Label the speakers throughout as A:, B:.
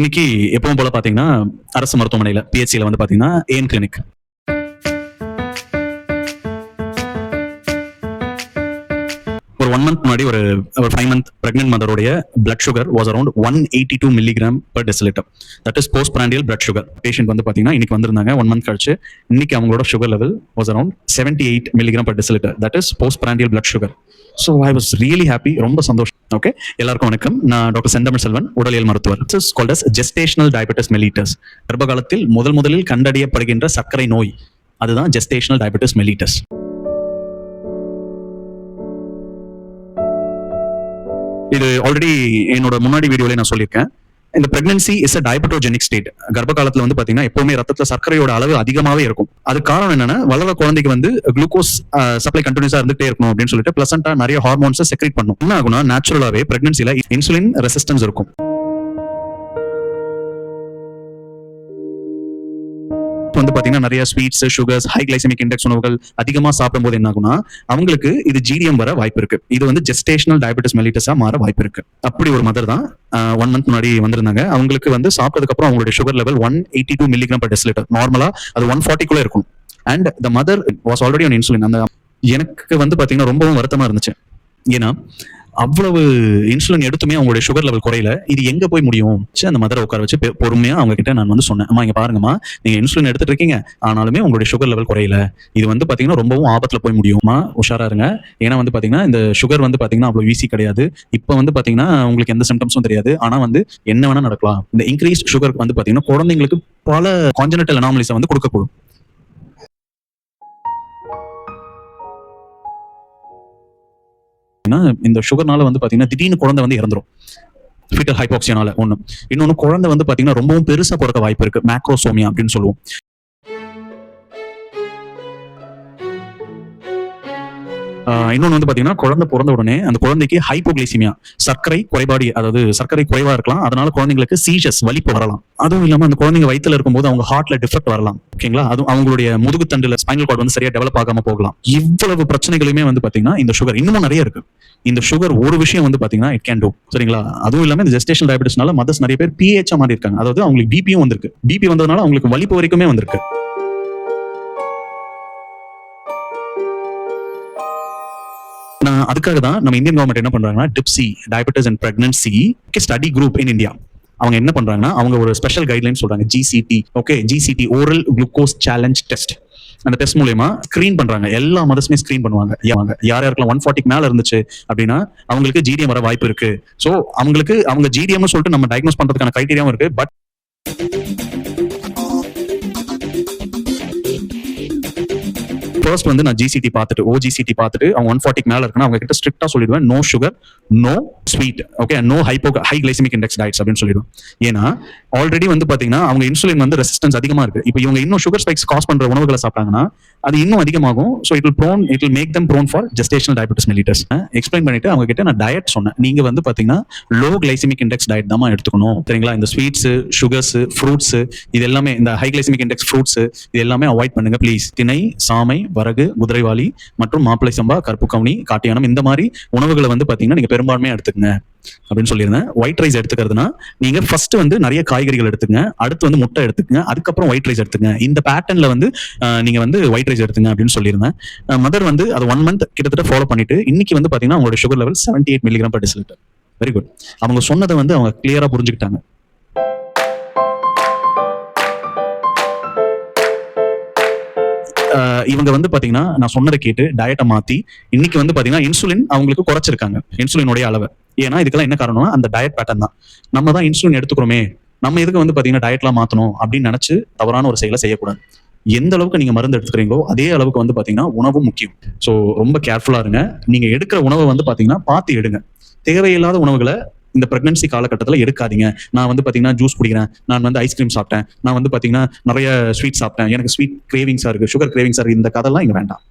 A: இன்னைக்கு எப்பவும் போல பாத்தீங்கன்னா அரசு மருத்துவமனையில பிஹெச்சில வந்து பாத்தீங்கன்னா ஏன் கிளினிக் ஒரு 1 month முன்னாடி ஒரு 5 month பிரெக்னென்ட் மதருடைய blood sugar was around 182 milligram per deciliter. That is post prandial blood sugar. Patient வந்து பாத்தீங்கன்னா இன்னைக்கு வந்திருந்தாங்க 1 month கழிச்சு. இன்னைக்கு அவங்களோட sugar level was around 78 milligram per deciliter. That is post prandial blood sugar. So I was really happy, ரொம்ப சந்தோஷம். Okay, எல்லாருக்கும் வணக்கம். நான் டாக்டர் செந்தமிழ் செல்வன், உடலியல் மருத்துவர். It's called as gestational diabetes mellitus. கர்ப்பகாலத்தில் முதலில் கண்டறியப்படுகின்ற சர்க்கரை நோய், அதுதான் ஜெஸ்டேஷனல் டயபெட்டிஸ் மெலிட்டஸ். இது ஆல்ரெடி என்னோட முன்னாடி வீடியோல நான் சொல்லியிருக்கேன். இந்த pregnancy is a diabetogenic state. கர்ப்ப காலத்துல வந்து பாத்தீங்கன்னா எப்பவுமே ரத்தத்துல சர்க்கரையோட அளவு அதிகமாவே இருக்கும். அது காரணம் என்னன்னா, வளர குழந்தைக்கு வந்து குளுக்கோஸ் சப்ளை கண்டினியூஸா இருந்துட்டே இருக்கணும் அப்படின்னு சொல்லிட்டு பிளசண்டா நிறைய ஹார்மோன்ஸை செக்ரேட் பண்ணும். என்ன ஆகும்னா, நேச்சுரலாவே பிரெக்னன்சில இன்சுலின் ரெசிஸ்டன்ஸ் இருக்கும். வந்து பாத்தீங்கன்னா நிறைய sweets, sugars, high glycemic index உணவுகள் அதிகமா சாப்பிடும்போது என்ன ஆகும்னா, அவங்களுக்கு இது ஜிடிஎம் வர வாய்ப்பு இருக்கு. இது வந்து ஜெஸ்டேஷனல் டயபெட்டிஸ் மெலிட்டஸா மாற வாய்ப்பு இருக்கு. அப்படி ஒரு மதர் தான் 1 month முன்னாடி வந்திருந்தாங்க. அவங்களுக்கு வந்து சாப்பிட்டதுக்கு அப்புறம் அவங்களுடைய sugar level 182 milligram per deciliter. நார்மலா அது 140 குள்ள இருக்கும். And the mother was already on insulin. அந்த எனக்கு வந்து பாத்தீங்கன்னா ரொம்பவும் வருத்தமா இருந்துச்சு. ஏன்னா அவ்வளவு இன்சுலின் எடுத்துமே அவங்களுடைய சுகர் லெவல் குறையல. இது எங்க போய் முடியும்? அந்த மதரை உட்கார வச்சு பொறுமையா அவங்க கிட்ட நான் வந்து சொன்னேன், அம்மா இங்க பாருங்கம்மா, நீங்க இன்சுலின் எடுத்துட்டு இருக்கீங்க, ஆனாலுமே உங்களுடைய சுகர் லெவல் குறையல. இது வந்து பாத்தீங்கன்னா ரொம்பவும் ஆபத்துல போய் முடியுமா, உஷாரா இருங்க. ஏன்னா வந்து பாத்தீங்கன்னா இந்த சுகர் வந்து பாத்தீங்கன்னா அவ்வளவு ஈஸி கிடையாது. இப்ப வந்து பாத்தீங்கன்னா உங்களுக்கு எந்த சிம்டம்ஸும் தெரியாது, ஆனா வந்து என்ன வேணா நடக்கலாம். இந்த இன்க்ரீஸ் சுகர் வந்து பாத்தீங்கன்னா குழந்தைங்களுக்கு பல கான்ஜெனிட்டல் அனாமலிஸை வந்து கொடுக்கக்கூடும். இந்த சுகர்னால வந்து பாத்தீங்கன்னா திடீர்னு குழந்தை வந்து இறந்துரும். ஃபீட்டல் ஹைபாக்சியானால ஒண்ணு. இன்னொன்னு, குழந்தை வந்து பாத்தீங்கன்னா ரொம்பவும் பெருசா பிறக்க வாய்ப்பு இருக்கு. மேக்ரோசோமியா அப்படின்னு சொல்லுவோம். இன்னொன்று வந்து பாத்தீங்கன்னா, குழந்தை பிறந்த உடனே அந்த குழந்தைக்கு ஹைப்போகிளைசிமியா, சர்க்கரை குறைபாடு, அதாவது சர்க்கரை குறைவா இருக்கலாம். அதனால குழந்தைங்களுக்கு சீஷஸ், வலிப்பு வரலாம். அதுவும் இல்லாம அந்த குழந்தைங்க வயித்துல இருக்கும்போது அவங்க ஹார்ட்ல டிஃபெக்ட் வரலாம். ஓகேங்களா? அதுவும் அவங்களுடைய முதுகு தண்டுல ஸ்பைனல் கார்டு வந்து சரியா டெவலப் ஆகாம போகலாம். இவ்வளவு பிரச்சனைகளுமே வந்து பாத்தீங்கன்னா இந்த சுகர் இன்னமும் நிறைய இருக்கு. இந்த சுகர் ஒரு விஷயம் வந்து பாத்தீங்கன்னா இட் கேன் டூ. சரிங்களா? அதுவும் இல்லாம இந்த ஜெஸ்டேஷனல் டயபெட்டிஸ்னால மதர்ஸ் நிறைய பேர் பிஹெச் மாறி இருக்காங்க. அதாவது அவங்களுக்கு பிபியும் வந்திருக்கு. பிபி வந்ததுனால அவங்களுக்கு வலிப்பு வரைக்குமே வந்திருக்கு. அதுக்காக தான் நம்ம இந்தியன் கவர்மெண்ட் என்ன பண்றாங்கன்னா, DIPSI, diabetes and pregnancy study group in India, அவங்க என்ன பண்றாங்கன்னா, அவங்க ஒரு ஸ்பெஷல் கைட்லைன் சொல்றாங்க, GCT. Okay, GCT oral glucose challenge test. அந்த டெஸ்ட் மூலமா ஸ்கிரீன் பண்றாங்க. எல்லா மதர்ஸுமே ஸ்கிரீன் பண்ணுவாங்க. யார் யாருக்கெல்லாம் 140 மேல இருந்துச்சு அப்படின்னா அவங்களுக்கு ஜிடிஎம் வர வாய்ப்பு இருக்கு. சோ அவங்களுக்கு அவங்க ஜிடிஎம் சொல்லிட்டு நம்ம டயக்னோஸ் பண்றதுக்கான கிரைட்டீரியாவும் இருக்கு. பட் ஃபர்ஸ்ட் வந்து நான் ஜிசிடி பார்த்துட்டு, ஓஜிசிடி பார்த்துட்டு அவங்க 140 மேல இருக்குன்னா அவங்க கிட்ட ஸ்ட்ரிக்டா சொல்லிடுவேன், no sugar, no sweet, okay, no high glycemic index diets அப்படின்னு சொல்லிடுவேன். ஏன்னா ஆல்ரெடி வந்து பாத்தீங்கன்னா அவங்க இன்சுலின் வந்து ரெசிஸ்டன்ஸ் அதிகமா இருக்கு. இப்போ இவங்க இன்னும் சுகர் ஸ்பைக்ஸ் காஸ் பண்ற உணவுகளை சாப்பிட்டாங்கன்னா அது இன்னும் அதிகமாகும். So it will make them prone for gestational diabetes mellitus. Explain பண்ணிட்டு அவங்க கிட்ட நான் டயட் சொன்னேன். நீங்க வந்து பாத்தீங்கன்னா லோ கிளைசமிக் இண்டெக்ஸ் டயட் தான் எடுத்துக்கணும். சரிங்களா? இந்த ஸ்வீட்ஸ், சுகர்ஸ், ஃப்ரூட்ஸ், இது எல்லாமே, இந்த ஹை கிளைசமிக் இண்டெக்ஸ் ஃப்ரூட்ஸ் இது எல்லாமே அவாய்ட் பண்ணுங்க ப்ளீஸ். திணை, சாமை, வரகு, குதிரைவாளி மற்றும் மாப்பிளை சம்பா, கருப்பு கவுனி, காட்டியானம், இந்த மாதிரி உணவுகளை வந்து பாத்தீங்கன்னா நீங்க பெரும்பான்மையா எடுத்துக்கங்க அப்படின்னு சொல்லியிருந்தேன். ஒயிட் ரைஸ் எடுத்துக்கிறதுனா நீங்க ஃபர்ஸ்ட் வந்து நிறைய காய்கறிகள் எடுத்துங்க, அடுத்து வந்து முட்டை எடுத்துக்கங்க, அதுக்கப்புறம் ஒயிட் ரைஸ் எடுத்துங்க. இந்த பேட்டர்ன்ல வந்து நீங்க வந்து ஒயிட் ரைஸ் எடுத்துங்க அப்படின்னு சொல்லியிருந்தேன். மதர் வந்து அது 1 month கிட்டத்தட்ட ஃபாலோ பண்ணிட்டு இன்னைக்கு வந்து பாத்தீங்கன்னா அவங்களோட sugar level 78 milligram per deciliter. Very good. அவங்க சொன்னதை வந்து அவங்க கிளியரா புரிஞ்சுக்கிட்டாங்க. இவங்க வந்து பாத்தீங்கன்னா நான் சொன்னதை கேட்டு டயட்டை மாத்தி இன்னைக்கு வந்து பாத்தீங்கன்னா இன்சுலின் அவங்களுக்கு குறைச்சிருக்காங்க, இன்சுலினுடைய அளவு. ஏன்னா இதுக்கெல்லாம் என்ன காரணம்னா அந்த டயட் பேட்டர்ன் தான். நம்ம தான் இன்சுலின் எடுத்துக்கிறோமே, நம்ம எதுக்கு வந்து பாத்தீங்கன்னா டயட்லாம் மாத்தணும் அப்படின்னு நினைச்சு தவறான ஒரு செயலை செய்யக்கூடாது. எந்த அளவுக்கு நீங்க மருந்து எடுத்துக்கிறீங்களோ அதே அளவுக்கு வந்து பாத்தீங்கன்னா உணவும் முக்கியம். ஸோ ரொம்ப கேர்ஃபுல்லா இருங்க. நீங்க எடுக்கிற உணவை வந்து பாத்தீங்கன்னா பார்த்து எடுங்க. தேவையில்லாத உணவுகளை இந்த பிரெக்னன்சி காலகட்டத்தில் எடுக்காதீங்க. நான் வந்து பாத்தீங்கன்னா ஜூஸ் குடிக்கிறேன், நான் வந்து ஐஸ்கிரீம் சாப்பிட்டேன், நான் வந்து பாத்தீங்கன்னா நிறைய ஸ்வீட் சாப்பிட்டேன், எனக்கு ஸ்வீட் கிரேவிங்ஸா இருக்கு, சுகர் கிரேவிங்ஸா இருக்கு, இந்த கதெல்லாம் இங்க வேண்டாம்.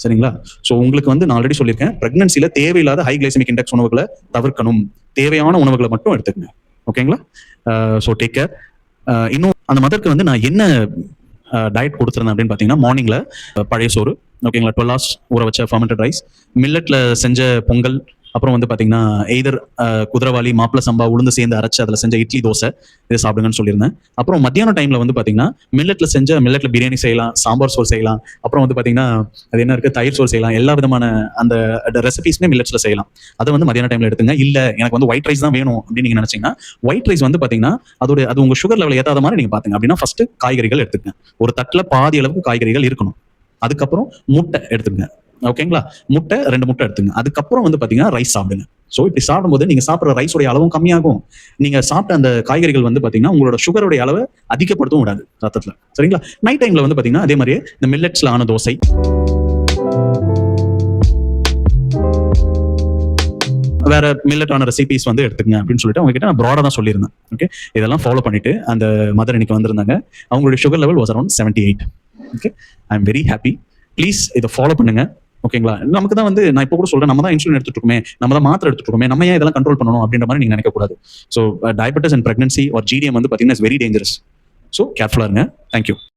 A: சரிங்களா? ஸோ உங்களுக்கு வந்து நான் ஆல்ரெடி சொல்லியிருக்கேன், பிரெக்னன்சில தேவையில்லாத ஹை கிளைசமிக் இண்டெக்ஸ் உணவுகளை தவிர்க்கணும். தேவையான உணவுகளை மட்டும் எடுத்துக்கங்க. ஓகேங்களா? So take care. இன்னும் அந்த மதருக்கு வந்து நான் என்ன டயட் கொடுத்துருந்தேன் அப்படின்னு பார்த்தீங்கன்னா, மார்னிங்ல பழைய சோறு, ஓகேங்களா, 12 hours ஊற வச்ச ஃபர்மெண்டட் ரைஸ், மில்லட்ல செஞ்ச பொங்கல், அப்புறம் வந்து பார்த்தீங்கன்னா எய்தர் குதிரவாளி, மாப்பிள சம்பா, உளுந்து சேர்ந்து அரைச்சு அதில் செஞ்ச இட்லி, தோசை இதை சாப்பிடுங்கன்னு சொல்லியிருந்தேன். அப்புறம் மத்தியான டைமில் வந்து பார்த்தீங்கன்னா மில்லட்ல பிரியாணி செய்யலாம், சாம்பார் சோறு செய்யலாம். அப்புறம் வந்து பார்த்தீங்கன்னா அது என்ன இருக்குது, தயிர் சோறு செய்யலாம். எல்லா விதமான அந்த ரெசிபிஸ்மே மில்லட்ஸில் செய்யலாம். அதை வந்து மதியான டைமில் எடுத்துங்க. இல்லை எனக்கு வந்து ஒயிட் ரைஸ் தான் வேணும் அப்படின்னு நீங்கள் நினச்சிங்கன்னா, ஒயிட் ரைஸ் வந்து பார்த்தீங்கன்னா அது உங்கள் சுகர் லெவல் ஏற்றாத மாதிரி நீங்கள் பார்த்துங்க. அப்படின்னா ஃபர்ஸ்ட் காய்கறிகள் எடுத்துக்கங்க. ஒரு தட்டில் பாதி அளவுக்கு காய்கறிகள் இருக்கணும். அதுக்கப்புறம் முட்டை எடுத்துக்கங்க. ஓகேங்களா? முட்டை 2 முட்டை எடுத்துங்க. அதுக்கப்புறம் வந்து பார்த்தீங்கன்னா ரைஸ் சாப்பிடுங்க. ஸோ இப்படி சாப்பிடும்போது நீங்க சாப்பிட்ற ரைஸோடைய அளவும் கம்மியாகும். நீங்க சாப்பிட்ட அந்த காய்கறிகள் வந்து பார்த்தீங்கன்னா உங்களோட சுகருடைய அளவை அதிகப்படுத்தவும் விடாது ரத்தத்துல. சரிங்களா? நைட் டைம்ல வந்து பார்த்தீங்கன்னா அதே மாதிரியே இந்த மில்லட்ஸ்ல ஆன தோசை, வேற மில்லட்டான ரெசிபிஸ் வந்து எடுத்துக்கங்க அப்படின்னு சொல்லிட்டு அவங்க கிட்ட நான் ப்ராடா தான் சொல்லியிருந்தேன். ஓகே, இதெல்லாம் ஃபாலோ பண்ணிட்டு அந்த மதர் இன்னைக்கு வந்திருந்தாங்க. அவங்களுடைய sugar level was around 78. Okay, I am very happy. Please இதை ஃபாலோ பண்ணுங்க. ஓகேங்களா? நமக்கு தான் வந்து நான் இப்போ கூட சொல்றேன், நம்ம தான் இன்சுலின் எடுத்துட்டு இருக்கோமே, நம்ம தான் மாத்திரை எடுத்துட்டு இருக்கோமே, நம்ம ஏன் இதெல்லாம் கண்ட்ரோல் பண்ணணும் அப்படின்ற மாதிரி நீங்க நினைக்க கூடாது. So diabetes and pregnancy or GDM வந்து பார்த்தீங்கன்னா இஸ் வெரி டேஞ்சரஸ். ஸோ கேர்ஃபுல்லா இருங்க. தேங்க்யூ.